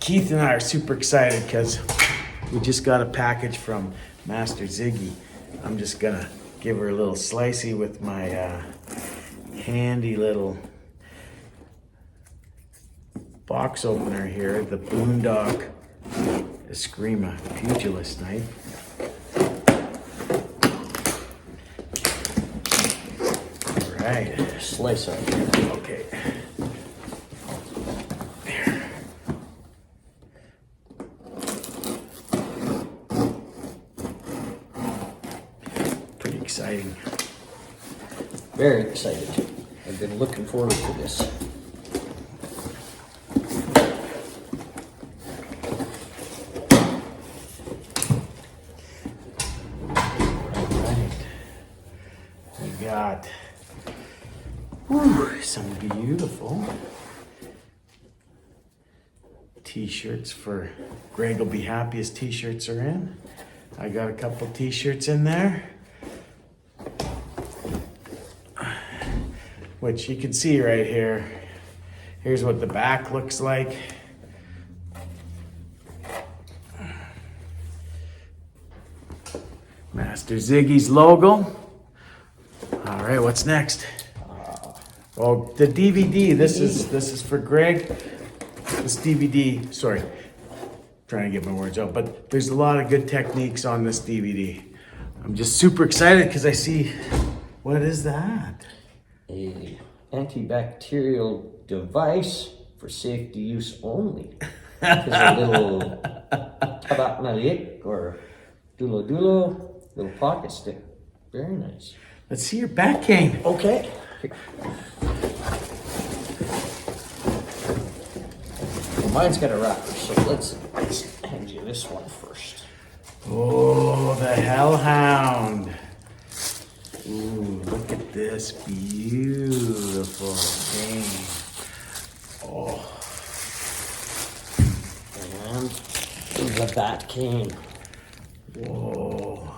Keith and I are super excited because we just got a package from Master Ziggy. I'm just gonna give her a little slicey with my handy little box opener here, the Boondock Eskrima pugilist knife. All right, Slice up. okay. Pretty exciting. Very excited. I've been looking forward to this. We got some beautiful t-shirts for Greg will be happy his t-shirts are in. I got a couple t-shirts in there, which you can see right here. Here's what the back looks like. Master Ziggy's logo. All right, what's next? Oh, the DVD. This is for Greg. This DVD. Sorry, trying to get my words out. But there's a lot of good techniques on this DVD. I'm just super excited because I see. What is that? A antibacterial device for safety use only. There's a little tabak malik or dulo little pocket stick. Very nice. Let's see your back cane. Okay. Well, mine's got a wrapper, so let's hand you this one first. Oh, the Hellhound. Ooh, look at this beautiful cane. Oh. And there's a bat cane. Whoa.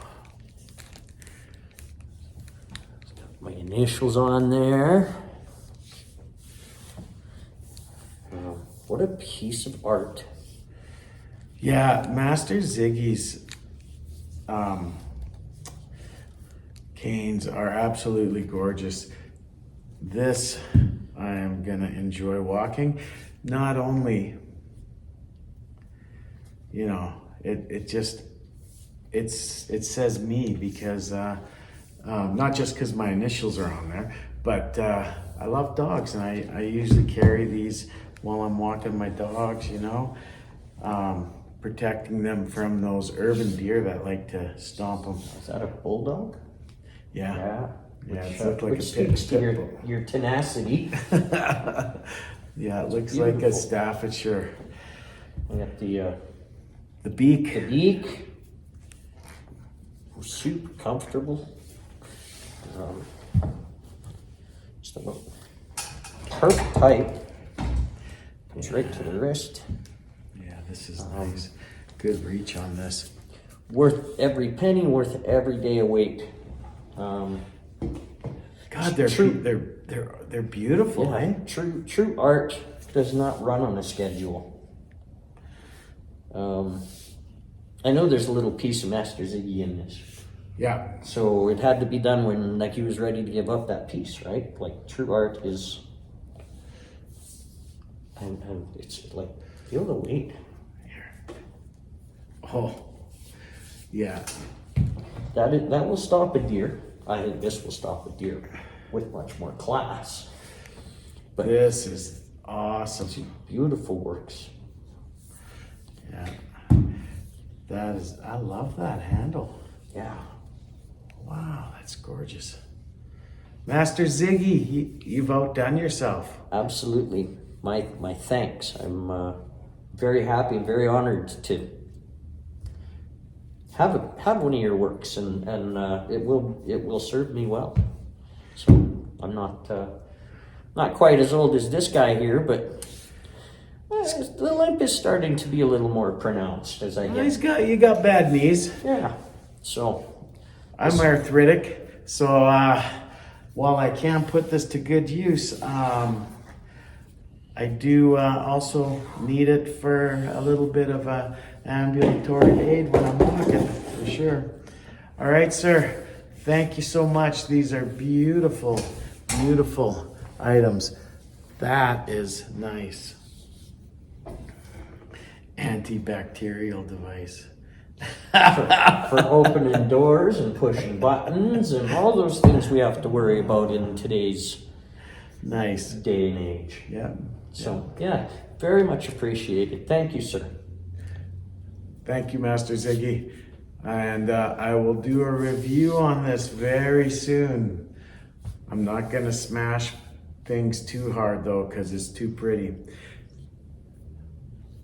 My initials on there. What a piece of art. Yeah, Master Ziggy's canes are absolutely gorgeous. This I am gonna enjoy walking. Not only, you know, it says me because not just because my initials are on there, but I love dogs and I usually carry these while I'm walking my dogs, you know, protecting them from those urban deer that like to stomp them. Is that a bulldog? Yeah. Yeah, Which, it looks like which a speaks to pit bull. your tenacity. Yeah, it looks beautiful. like a Staffordshire. We got the beak. beak. Super comfortable. Just a little perfect height. Goes right to the wrist. Yeah, this is nice. Good reach on this. Worth every penny, worth every day of wait. God, they're beautiful, Yeah, eh? true art does not run on a schedule. I know there's a little piece of Master Ziggy in this. Yeah. So it had to be done when like he was ready to give up that piece, right? Like true art is, and it's like, feel the weight. Here. Oh, yeah. That will stop a deer. I think this will stop a deer with much more class. But This is awesome. beautiful works. Yeah. That is, I love that handle. Yeah. Wow, that's gorgeous. Master Ziggy, you've outdone yourself. Absolutely. My thanks. I'm very happy and very honored to have one of your works, and it will serve me well. So I'm not quite as old as this guy here, but the limp is starting to be a little more pronounced as I get. You got bad knees. Yeah. So I'm arthritic, so while I can put this to good use, I do also need it for a little bit of a ambulatory aid when I'm walking, for sure. All right, sir. Thank you so much. These are beautiful, beautiful items. That is nice. Antibacterial device. For opening doors and pushing buttons and all those things we have to worry about in today's Nice. day and age. Yeah. So, yeah, very much appreciated. Thank you, sir. Thank you, Master Ziggy. And I will do a review on this very soon. I'm not going to smash things too hard, though, because it's too pretty.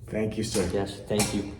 Thank you, sir. Yes, thank you.